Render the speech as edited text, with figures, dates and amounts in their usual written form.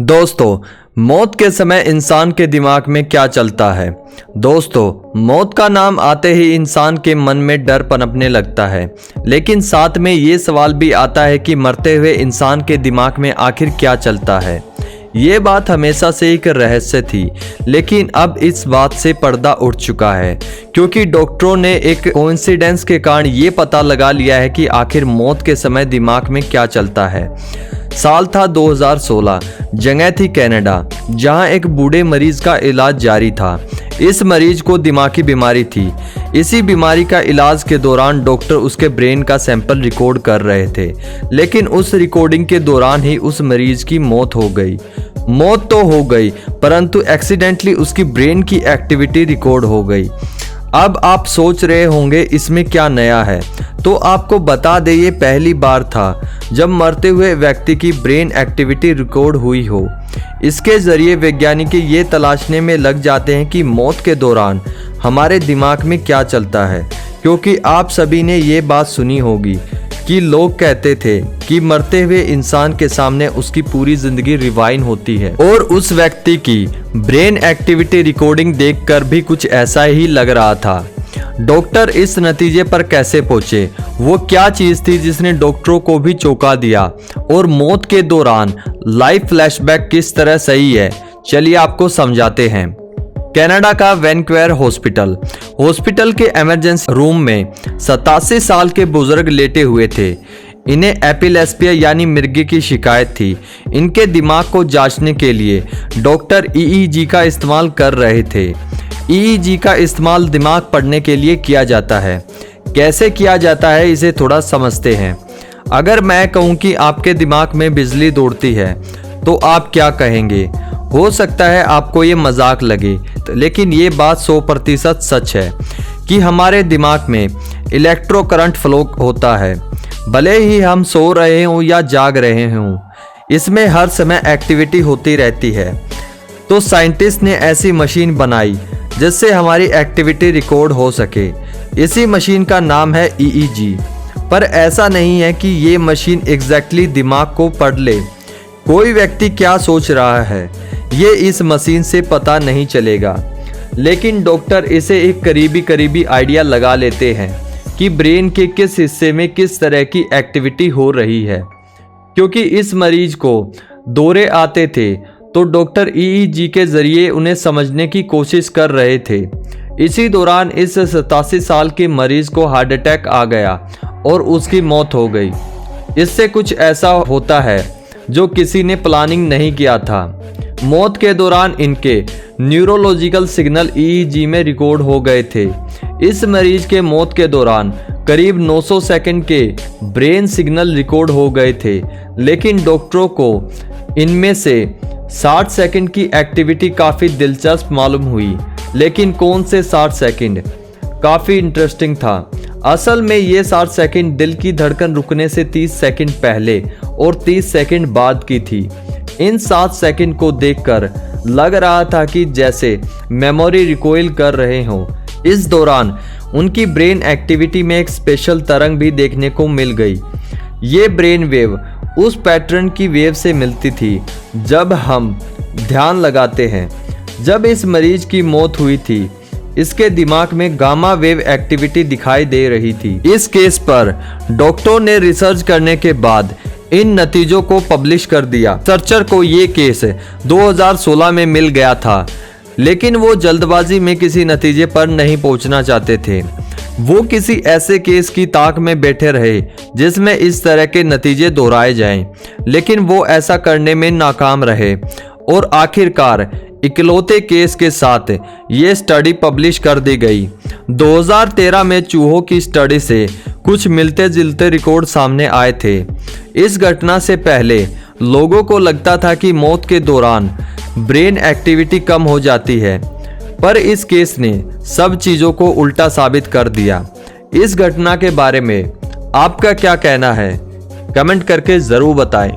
दोस्तों, मौत के समय इंसान के दिमाग में क्या चलता है। दोस्तों, मौत का नाम आते ही इंसान के मन में डर पनपने लगता है, लेकिन साथ में ये सवाल भी आता है कि मरते हुए इंसान के दिमाग में आखिर क्या चलता है। ये बात हमेशा से एक रहस्य थी, लेकिन अब इस बात से पर्दा उठ चुका है, क्योंकि डॉक्टरों ने एक कोइंसिडेंस के कारण ये पता लगा लिया है कि आखिर मौत के समय दिमाग में क्या चलता है। साल था 2016, जगह थी कनाडा, जहां एक बूढ़े मरीज का इलाज जारी था। इस मरीज को दिमागी बीमारी थी। इसी बीमारी का इलाज के दौरान डॉक्टर उसके ब्रेन का सैंपल रिकॉर्ड कर रहे थे, लेकिन उस रिकॉर्डिंग के दौरान ही उस मरीज की मौत हो गई। मौत तो हो गई, परंतु एक्सीडेंटली उसकी ब्रेन की एक्टिविटी रिकॉर्ड हो गई। अब आप सोच रहे होंगे इसमें क्या नया है, तो आपको बता दें ये पहली बार था जब मरते हुए व्यक्ति की ब्रेन एक्टिविटी रिकॉर्ड हुई हो। इसके जरिए वैज्ञानिक ये तलाशने में लग जाते हैं कि मौत के दौरान हमारे दिमाग में क्या चलता है, क्योंकि आप सभी ने ये बात सुनी होगी कि लोग कहते थे कि मरते हुए इंसान के सामने उसकी पूरी जिंदगी रिवाइंड होती है, और उस व्यक्ति की ब्रेन एक्टिविटी रिकॉर्डिंग देखकर भी कुछ ऐसा ही लग रहा था। डॉक्टर इस नतीजे पर कैसे पहुंचे, वो क्या चीज थी जिसने डॉक्टरों को भी चौंका दिया, और मौत के दौरान लाइव फ्लैशबैक किस तरह सही है, चलिए आपको समझाते हैं। कनाडा का वैंकूवर हॉस्पिटल के इमरजेंसी रूम में 87 साल के बुजुर्ग लेटे हुए थे। इन्हें एपिलेप्सिया यानी मिर्गी की शिकायत थी। इनके दिमाग को जांचने के लिए डॉक्टर ईईजी का इस्तेमाल कर रहे थे। ईईजी का इस्तेमाल दिमाग पढ़ने के लिए किया जाता है। कैसे किया जाता है इसे थोड़ा समझते हैं। अगर मैं कहूँ कि आपके दिमाग में बिजली दौड़ती है तो आप क्या कहेंगे। हो सकता है आपको ये मजाक लगे, लेकिन ये बात 100% सच है कि हमारे दिमाग में इलेक्ट्रो करंट फ्लो होता है। भले ही हम सो रहे हों या जाग रहे हों, इसमें हर समय एक्टिविटी होती रहती है। तो साइंटिस्ट ने ऐसी मशीन बनाई जिससे हमारी एक्टिविटी रिकॉर्ड हो सके। इसी मशीन का नाम है ईईजी। पर ऐसा नहीं है कि ये मशीन एग्जैक्टली दिमाग को पढ़ ले। कोई व्यक्ति क्या सोच रहा है ये इस मशीन से पता नहीं चलेगा, लेकिन डॉक्टर इसे एक करीबी आइडिया लगा लेते हैं कि ब्रेन के किस हिस्से में किस तरह की एक्टिविटी हो रही है। क्योंकि इस मरीज को दौरे आते थे, तो डॉक्टर ईईजी के जरिए उन्हें समझने की कोशिश कर रहे थे। इसी दौरान इस 87 साल के मरीज को हार्ट अटैक आ गया और उसकी मौत हो गई। इससे कुछ ऐसा होता है जो किसी ने प्लानिंग नहीं किया था। मौत के दौरान इनके न्यूरोलॉजिकल सिग्नल ईईजी में रिकॉर्ड हो गए थे। इस मरीज के मौत के दौरान करीब 900 सेकंड के ब्रेन सिग्नल रिकॉर्ड हो गए थे, लेकिन डॉक्टरों को इनमें से 60 सेकंड की एक्टिविटी काफ़ी दिलचस्प मालूम हुई। लेकिन कौन से 60 सेकंड? काफ़ी इंटरेस्टिंग था। असल में ये 60 सेकंड दिल की धड़कन रुकने से 30 सेकंड पहले और 30 सेकंड बाद की थी। इन 7 सेकंड को देखकर लग रहा था कि जैसे मेमोरी रिकॉइल कर रहे हों। इस दौरान उनकी ब्रेन एक्टिविटी में एक स्पेशल तरंग भी देखने को मिल गई। ये ब्रेन वेव उस पैटर्न की वेव से मिलती थी जब हम ध्यान लगाते हैं। जब इस मरीज की मौत हुई थी, इसके दिमाग में गामा वेव एक्टिविटी दिखाई दे रही थी। इस केस पर डॉक्टरों ने रिसर्च करने के बाद इन नतीजों को पब्लिश कर दिया। सर्चर को ये केस 2016 में मिल गया था, लेकिन वो जल्दबाजी में किसी नतीजे पर नहीं पहुंचना चाहते थे। वो किसी ऐसे केस की ताक में बैठे रहे जिसमें इस तरह के नतीजे दोहराए जाएं, लेकिन वो ऐसा करने में नाकाम रहे और आखिरकार इकलौते केस के साथ ये स्टडी पब्लिश कर दी गई। 2013 में चूहों की स्टडी से कुछ मिलते जुलते रिकॉर्ड सामने आए थे। इस घटना से पहले लोगों को लगता था कि मौत के दौरान ब्रेन एक्टिविटी कम हो जाती है, पर इस केस ने सब चीज़ों को उल्टा साबित कर दिया। इस घटना के बारे में आपका क्या कहना है? कमेंट करके ज़रूर बताएं।